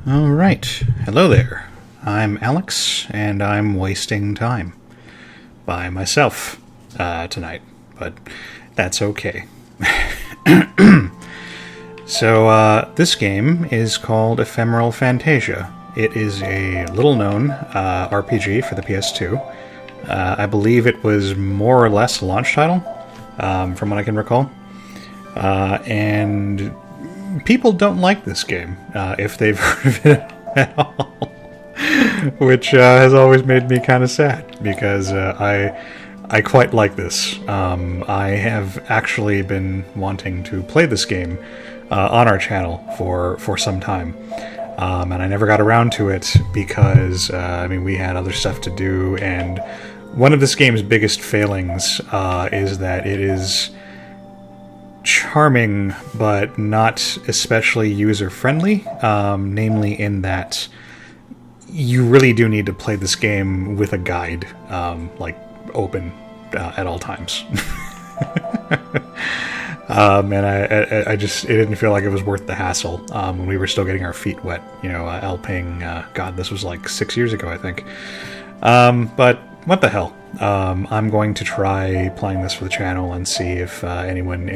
Alright, hello there. I'm Alex, and I'm wasting time by myself tonight, but that's okay. So, this game is called Ephemeral Fantasia. It is a little-known RPG for the PS2. I believe it was more or less a launch title, from what I can recall. And people don't like this game, if they've heard of it at all. Which has always made me kind of sad, because I quite like this. I have actually been wanting to play this game on our channel for some time. And I never got around to it because, we had other stuff to do, and one of this game's biggest failings is that it is charming, but not especially user-friendly, namely in that you really do need to play this game with a guide, open at all times. And I just, it didn't feel like it was worth the hassle when we were still getting our feet wet, LPing, God, this was like 6 years ago, I think. But what the hell? I'm going to try playing this for the channel and see if anyone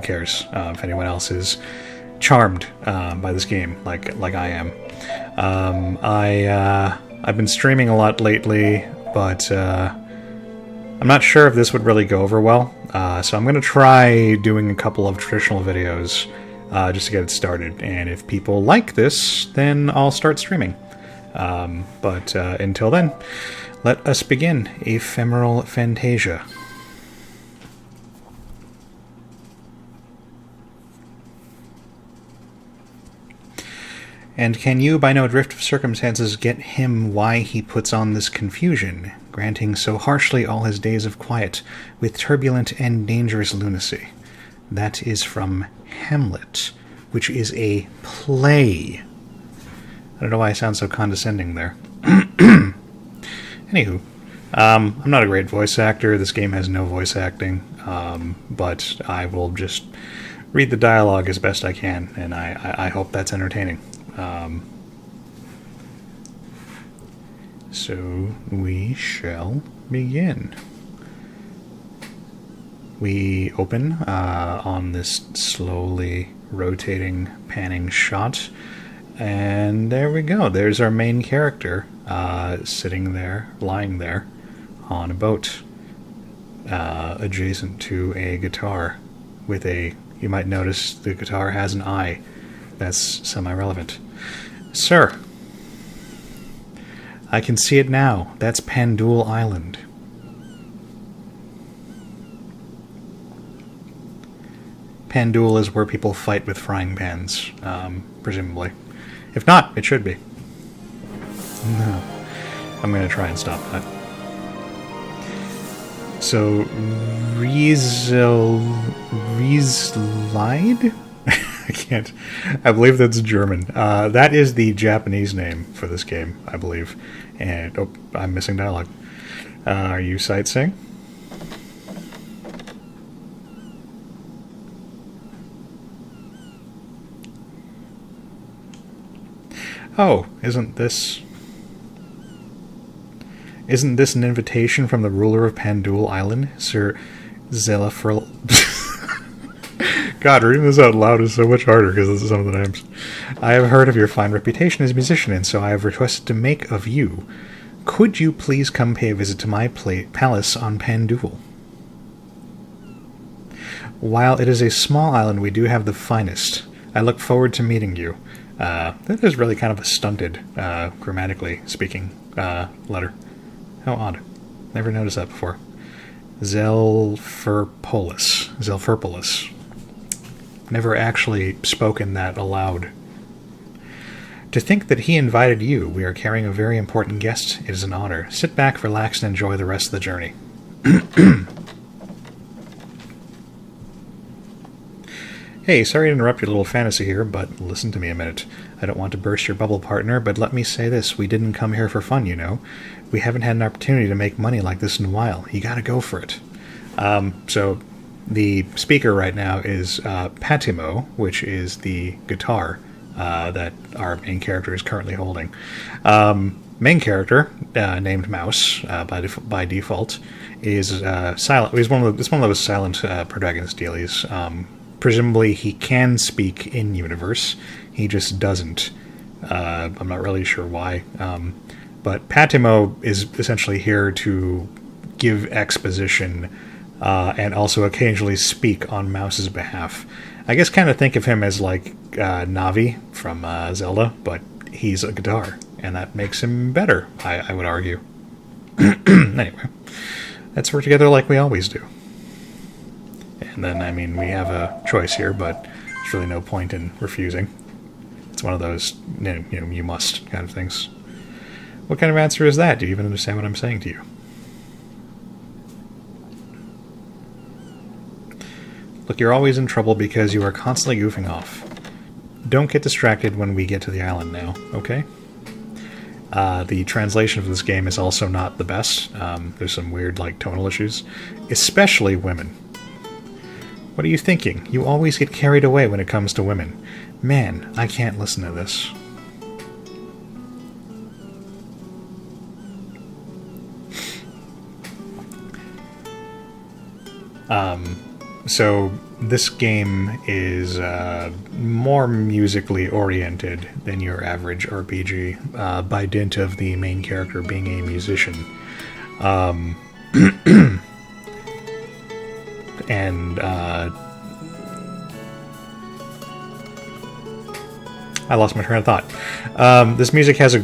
cares, if anyone else is charmed by this game like I am. I've been streaming a lot lately, but I'm not sure if this would really go over well, so I'm going to try doing a couple of traditional videos just to get it started, and if people like this, then I'll start streaming. But until then, let us begin Ephemeral Fantasia. And can you, by no drift of circumstances, get him why he puts on this confusion, granting so harshly all his days of quiet, with turbulent and dangerous lunacy? That is from Hamlet, which is a play. I don't know why I sound so condescending there. Anywho, I'm not a great voice actor. This game has no voice acting, but I will just read the dialogue as best I can, and I hope that's entertaining. So we shall begin. We open on this slowly rotating, panning shot, and there we go. There's our main character sitting there, lying there on a boat, adjacent to a guitar with a, you might notice the guitar has an eye. That's semi-relevant. Sir, I can see it now. That's Pandul Island. Pandul is where people fight with frying pans, presumably. If not, it should be. No. I'm going to try and stop that. So, Rieslide? I can't. I believe that's German. That is the Japanese name for this game, I believe. And, oh, I'm missing dialogue. Are you sightseeing? Oh, isn't this an invitation from the ruler of Pandul Island, Sir Zelafril? God, reading this out loud is so much harder because this is some of the names. I have heard of your fine reputation as a musician, and so I have requested to make of you. Could you please come pay a visit to my palace on Pandul? While it is a small island, we do have the finest. I look forward to meeting you. That is really kind of a stunted, grammatically speaking, letter. How odd. Never noticed that before. Zelferpolis. Never actually spoken that aloud. To think that he invited you. We are carrying a very important guest. It is an honor. Sit back, relax, and enjoy the rest of the journey. Hey, sorry to interrupt your little fantasy here, but listen to me a minute. I don't want to burst your bubble, partner, but let me say this. We didn't come here for fun, you know. We haven't had an opportunity to make money like this in a while. You gotta go for it. So, the speaker right now is Patimo, which is the guitar that our main character is currently holding. Main character, named Mouse by default, is silent. It's one of those silent protagonist dealies. Presumably, he can speak in universe. He just doesn't. I'm not really sure why. But Patimo is essentially here to give exposition and also occasionally speak on Mouse's behalf. I guess kind of think of him as like Navi from Zelda, but he's a guitar, and that makes him better, I would argue. Anyway, let's work together like we always do. And then, I mean, we have a choice here, but there's really no point in refusing. It's one of those, you must kind of things. What kind of answer is that? Do you even understand what I'm saying to you? Look, you're always in trouble because you are constantly goofing off. Don't get distracted when we get to the island now, okay? The translation of this game is also not the best. There's some weird, tonal issues. Especially women. What are you thinking? You always get carried away when it comes to women. Man, I can't listen to this. So this game is more musically oriented than your average RPG, by dint of the main character being a musician. And I lost my train of thought. This music has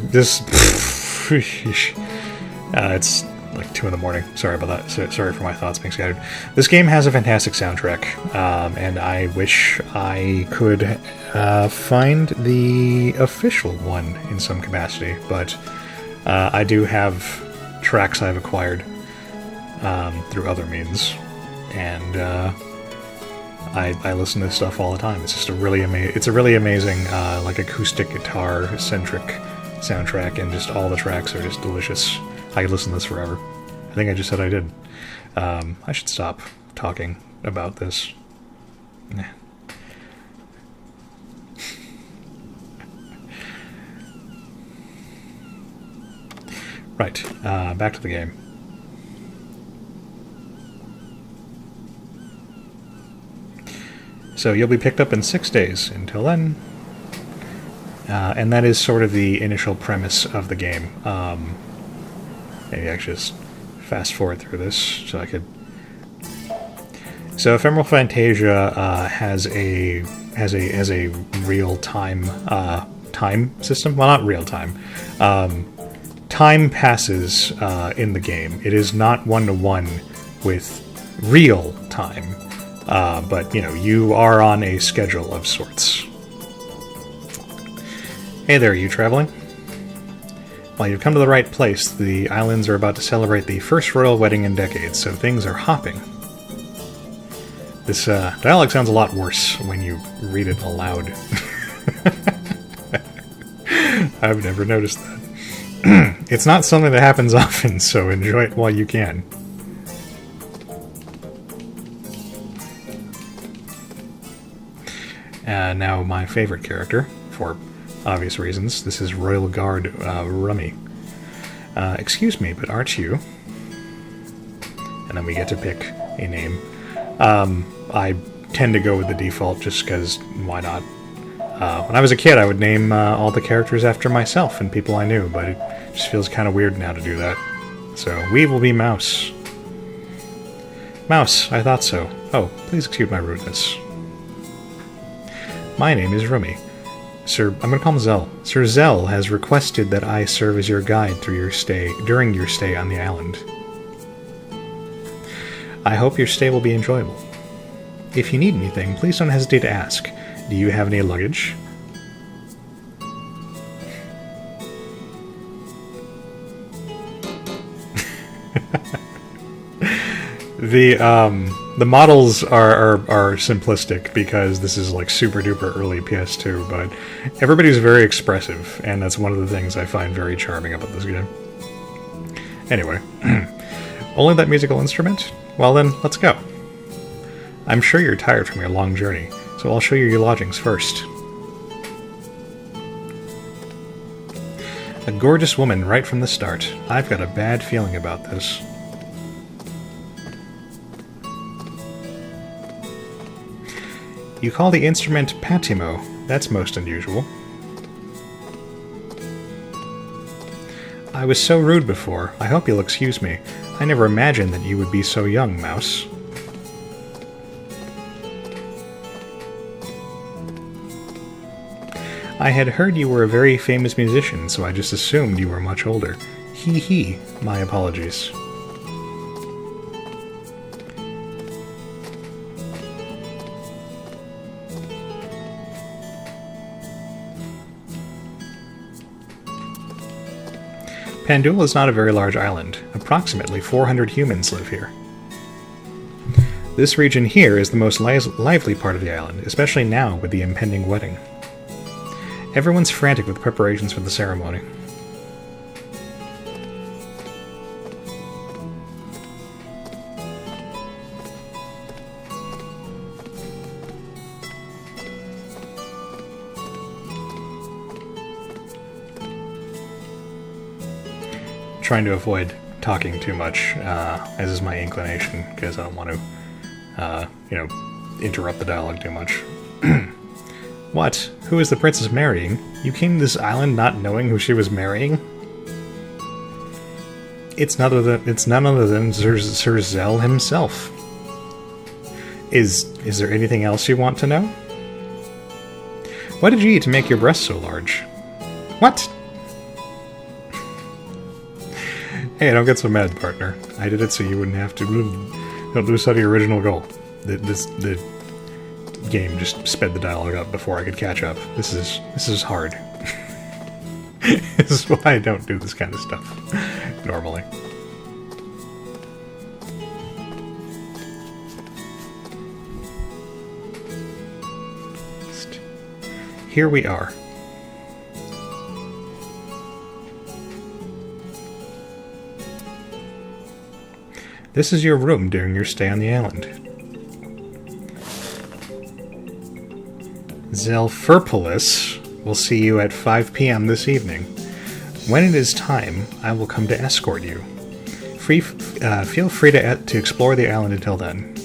it's like 2 in the morning. Sorry about that. Sorry for my thoughts being scattered. This game has a fantastic soundtrack, and I wish I could find the official one in some capacity, but I do have tracks I've acquired through other means, and I listen to this stuff all the time. It's just a really amazing acoustic guitar centric soundtrack, and just all the tracks are just delicious. I could listen to this forever. I think I just said I did. I should stop talking about this. Right, back to the game. So you'll be picked up in 6 days. Until then. And that is sort of the initial premise of the game. Maybe I should just fast forward through this so I could. So Ephemeral Fantasia has a real time system. Well, not real time. Time passes in the game. It is not 1-to-1 with real time, but you are on a schedule of sorts. Hey there, you traveling? Well, you've come to the right place. The islands are about to celebrate the first royal wedding in decades, so things are hopping. This dialogue sounds a lot worse when you read it aloud. I've never noticed that. It's not something that happens often, so enjoy it while you can. Now, my favorite character, for obvious reasons. This is Royal Guard Rummy. Excuse me, but aren't you? And then we get to pick a name. I tend to go with the default just because, why not? When I was a kid, I would name all the characters after myself and people I knew, but it just feels kind of weird now to do that. So, we will be Mouse. Mouse, I thought so. Oh, please excuse my rudeness. My name is Rummy. Sir, I'm going to call him Zell. Sir Zell has requested that I serve as your guide during your stay on the island. I hope your stay will be enjoyable. If you need anything, please don't hesitate to ask. Do you have any luggage? The models are simplistic because this is like super duper early PS2, but everybody's very expressive, and that's one of the things I find very charming about this game. Anyway, only that musical instrument? Well then, let's go. I'm sure you're tired from your long journey, so I'll show you your lodgings first. A gorgeous woman right from the start. I've got a bad feeling about this. You call the instrument patimo. That's most unusual. I was so rude before. I hope you'll excuse me. I never imagined that you would be so young, Mouse. I had heard you were a very famous musician, so I just assumed you were much older. Hee hee. My apologies. Pandula is not a very large island. Approximately 400 humans live here. This region here is the most lively part of the island, especially now with the impending wedding. Everyone's frantic with preparations for the ceremony. Trying to avoid talking too much, as is my inclination, because I don't want to, interrupt the dialogue too much. What? Who is the princess marrying? You came to this island not knowing who she was marrying? It's none other than Sir Zell himself. Is there anything else you want to know? What did you eat to make your breasts so large? What? Hey, don't get so mad, partner. I did it so you wouldn't have to don't lose sight of your original goal. The game just sped the dialogue up before I could catch up. This is hard. This is why I don't do this kind of stuff normally. Here we are. This is your room during your stay on the island. Zelfurpolis will see you at 5 p.m. this evening. When it is time, I will come to escort you. Feel free to explore the island until then.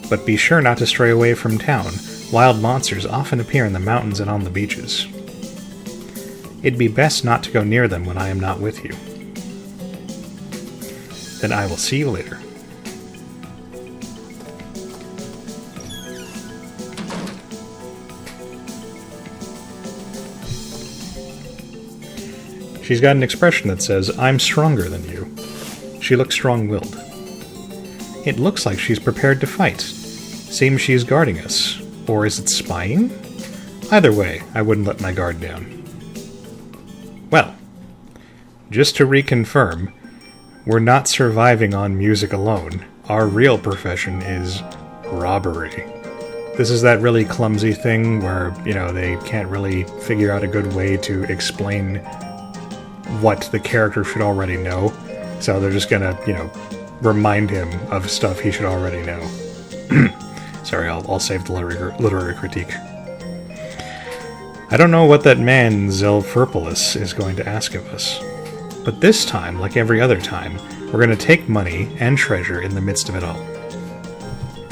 But be sure not to stray away from town. Wild monsters often appear in the mountains and on the beaches. It'd be best not to go near them when I am not with you. Then I will see you later. She's got an expression that says, I'm stronger than you. She looks strong-willed. It looks like she's prepared to fight. Seems she's guarding us. Or is it spying? Either way, I wouldn't let my guard down. Well, just to reconfirm, we're not surviving on music alone. Our real profession is robbery. This is that really clumsy thing where, they can't really figure out a good way to explain what the character should already know. So they're just gonna, remind him of stuff he should already know. Sorry, I'll save the literary critique. I don't know what that man, Zelfurpolis, is going to ask of us. But this time, like every other time, we're going to take money and treasure in the midst of it all.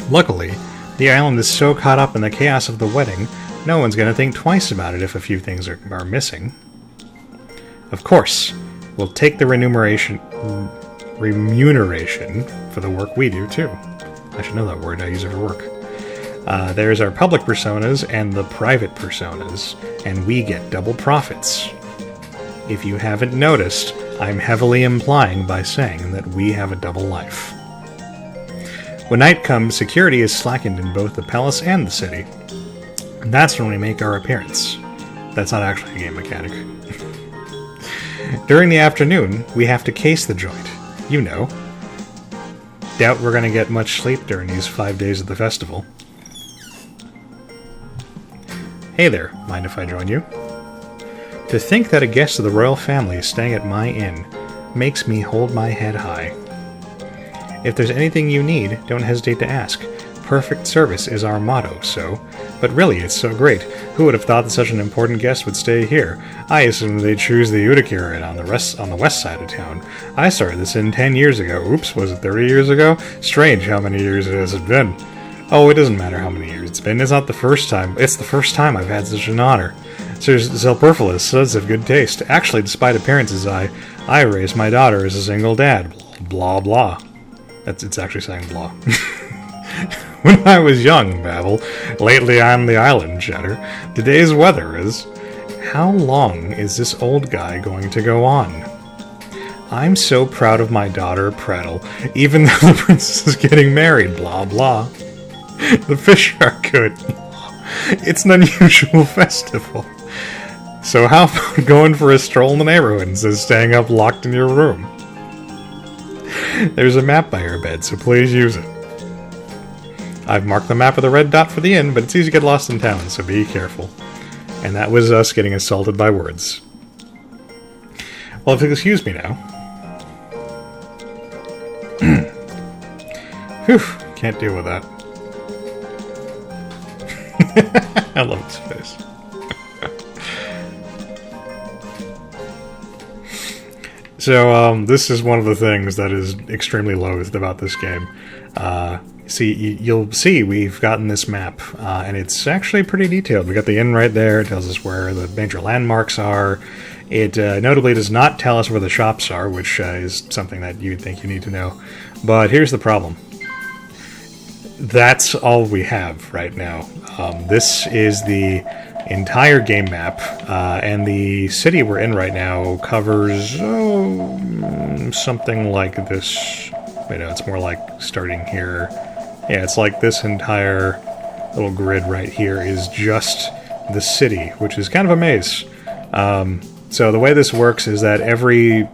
Luckily, the island is so caught up in the chaos of the wedding, no one's going to think twice about it if a few things are missing. Of course, we'll take the remuneration for the work we do, too. I should know that word, I use it for work. There's our public personas and the private personas, and we get double profits. If you haven't noticed, I'm heavily implying by saying that we have a double life. When night comes, security is slackened in both the palace and the city. And that's when we make our appearance. That's not actually a game mechanic. During the afternoon, we have to case the joint. You know. Doubt we're going to get much sleep during these 5 days of the festival. Hey there, mind if I join you? To think that a guest of the royal family is staying at my inn makes me hold my head high. If there's anything you need, don't hesitate to ask. perfect service is our motto, but really, it's so great. Who would have thought that such an important guest would stay here? I assumed they'd choose the Utakira on the west side of town. I started this in 10 years ago. Oops, was it 30 years ago? Strange how many years it has been. Oh, it doesn't matter how many years it's been. It's not the first time. It's the first time I've had such an honor. Sir Selperfulus says of good taste. Actually, despite appearances, I raised my daughter as a single dad. Blah, blah. It's actually saying blah. When I was young, Babel. Lately on the island, Cheddar. Today's weather is... How long is this old guy going to go on? I'm so proud of my daughter, Prattle, even though the princess is getting married, blah, blah. The fish are good. It's an unusual festival. So how about going for a stroll in the neighborhood instead of staying up locked in your room? There's a map by your bed, so please use it. I've marked the map with a red dot for the inn, but it's easy to get lost in town, so be careful. And that was us getting assaulted by words. Well, if you'll excuse me now. Whew, can't deal with that. I love his face. So, this is one of the things that is extremely loathed about this game. You'll see we've gotten this map, and it's actually pretty detailed. We got the inn right there. It tells us where the major landmarks are. It notably does not tell us where the shops are, which is something that you'd think you need to know. But here's the problem. That's all we have right now. This is the entire game map, and the city we're in right now covers something like this. Wait, no, it's more like starting here. Yeah, it's like this entire little grid right here is just the city, which is kind of a maze. So the way this works is that every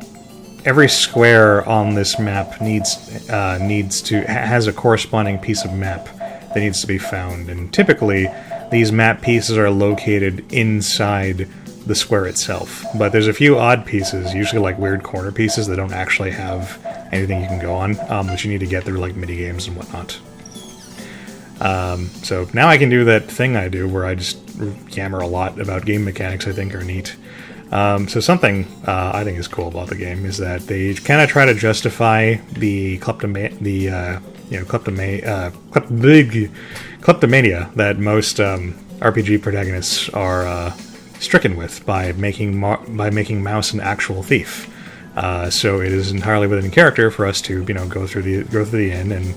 square on this map has a corresponding piece of map that needs to be found, and typically these map pieces are located inside the square itself. But there's a few odd pieces, usually like weird corner pieces that don't actually have anything you can go on, that you need to get through like mini games and whatnot. So now I can do that thing I do where I just yammer a lot about game mechanics I think are neat. So something I think is cool about the game is that they kind of try to justify the kleptomania that most RPG protagonists are stricken with by making Mouse an actual thief. So it is entirely within character for us to go through the inn and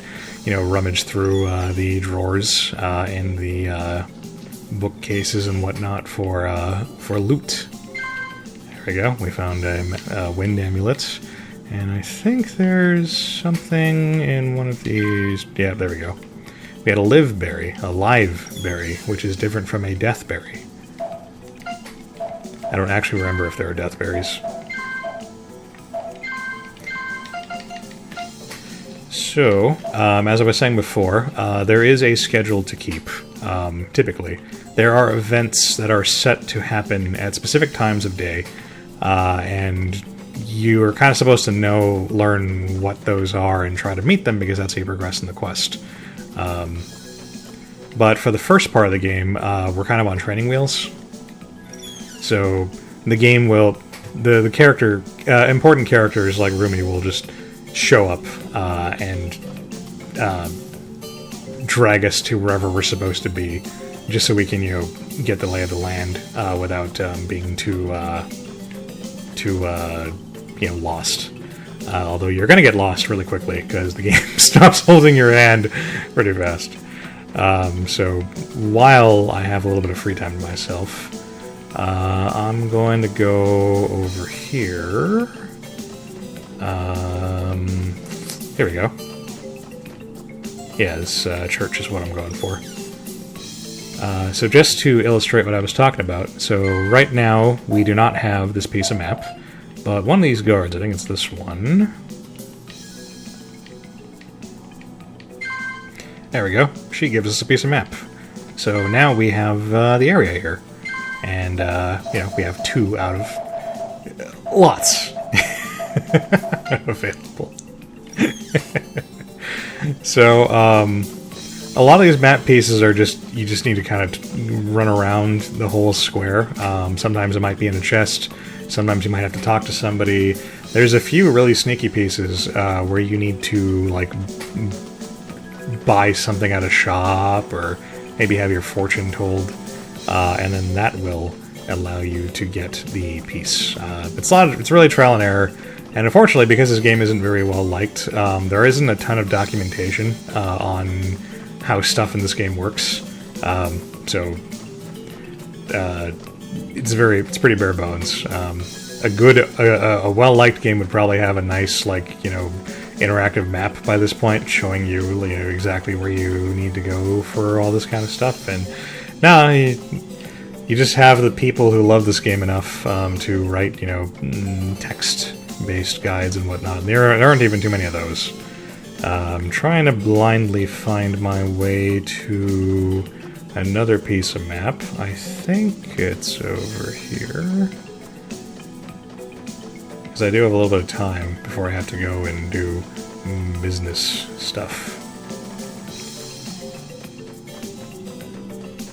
rummage through the drawers and the bookcases and whatnot for loot. There we go. We found a wind amulet, and I think there's something in one of these. Yeah, there we go. We had a live berry, which is different from a death berry. I don't actually remember if there are death berries. So, as I was saying before, there is a schedule to keep, typically. There are events that are set to happen at specific times of day, and you are kind of supposed to learn what those are and try to meet them because that's how you progress in the quest. But for the first part of the game, we're kind of on training wheels. So the game will... The important characters like Rumi will just show up and drag us to wherever we're supposed to be, just so we can, get the lay of the land without being too lost. Although you're going to get lost really quickly because the game stops holding your hand pretty fast. So while I have a little bit of free time to myself, I'm going to go over here. Here we go. Yeah, this church is what I'm going for. So just to illustrate what I was talking about, so right now we do not have this piece of map, but one of these guards, I think it's this one. There we go. She gives us a piece of map. So now we have the area here. And, we have 2 out of lots available. So, a lot of these map pieces are just, you just need to kind of run around the whole square. Sometimes it might be in a chest, sometimes you might have to talk to somebody. There's a few really sneaky pieces where you need to, like, buy something at a shop, or maybe have your fortune told, and then that will allow you to get the piece. It's really trial and error, and unfortunately, because this game isn't very well liked, there isn't a ton of documentation on how stuff in this game works. So it's pretty bare bones. A well-liked game would probably have a nice, like, you know, interactive map by this point, showing you, you know, exactly where you need to go for all this kind of stuff. And now you just have the people who love this game enough to write, you know, text-based guides and whatnot. And there aren't even too many of those. I'm trying to blindly find my way to another piece of map. I think it's over here. Because I do have a little bit of time before I have to go and do business stuff.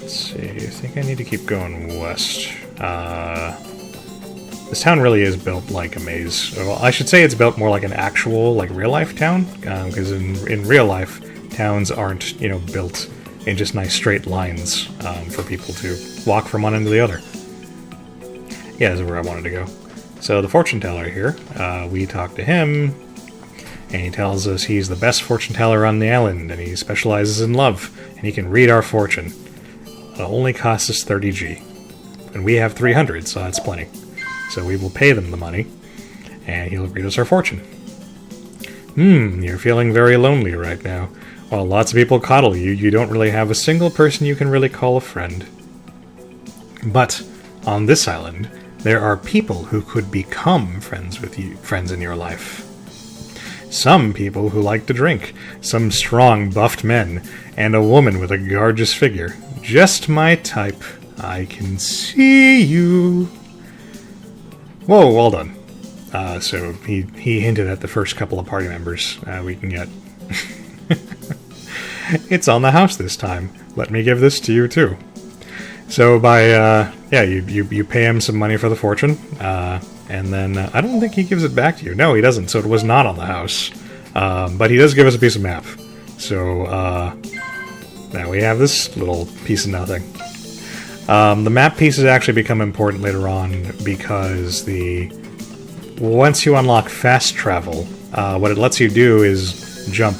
Let's see, I think I need to keep going west. This town really is built like a maze. Well, I should say it's built more like an actual, like, real-life town, because in real life, towns aren't, you know, built in just nice straight lines for people to walk from one end to the other. Yeah, this is where I wanted to go. So the fortune teller here, we talk to him, and he tells us he's the best fortune teller on the island, and he specializes in love, and he can read our fortune. It only costs us 30G, and we have 300, so that's plenty. So we will pay them the money, and he'll read us our fortune. You're feeling very lonely right now. While lots of people coddle you, you don't really have a single person you can really call a friend. But on this island, there are people who could become friends with you, friends in your life. Some people who like to drink, some strong, buffed men, and a woman with a gorgeous figure. Just my type. I can see you. Whoa, well done. So he hinted at the first couple of party members we can get. It's on the house this time. Let me give this to you too. So by you pay him some money for the fortune, and then I don't think he gives it back to you. No, he doesn't. So it was not on the house, but he does give us a piece of map. So now we have this little piece of nothing. The map pieces actually become important later on because once you unlock fast travel, what it lets you do is jump,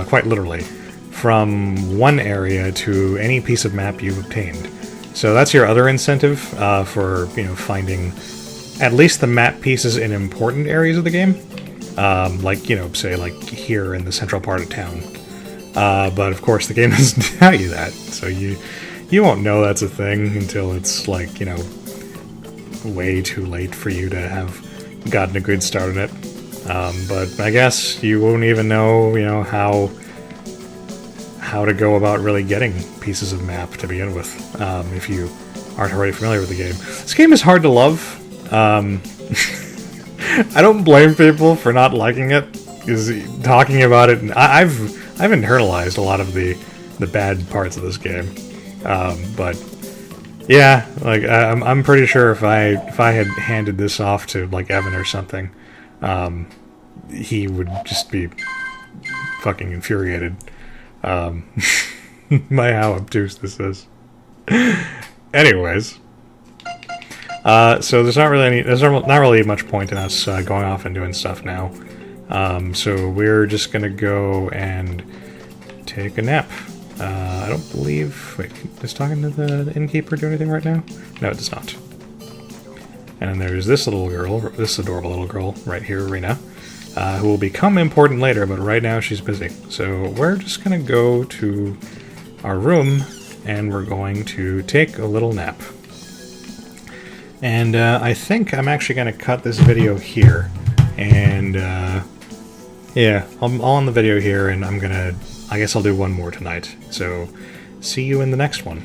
quite literally, from one area to any piece of map you've obtained. So that's your other incentive for, you know, finding at least the map pieces in important areas of the game, like, you know, say like here in the central part of town. But of course the game doesn't tell you that, so you won't know that's a thing until it's, like, you know, way too late for you to have gotten a good start on it. But I guess you won't even know, you know, how to go about really getting pieces of map to begin with, if you aren't already familiar with the game. This game is hard to love. I don't blame people for not liking it, because talking about it, and I've internalized a lot of the bad parts of this game. But yeah, like I'm pretty sure if I had handed this off to, like, Evan or something, he would just be fucking infuriated by how obtuse this is. Anyways, so there's not really much point in us going off and doing stuff now. So we're just gonna go and take a nap. I don't believe... Wait, does talking to the innkeeper do anything right now? No, it does not. And then there's this little girl, this adorable little girl right here, Rena, who will become important later, but right now she's busy. So we're just going to go to our room, and we're going to take a little nap. And I think I'm actually going to cut this video here. And yeah, I'll end the video here, and I guess I'll do one more tonight. So see you in the next one.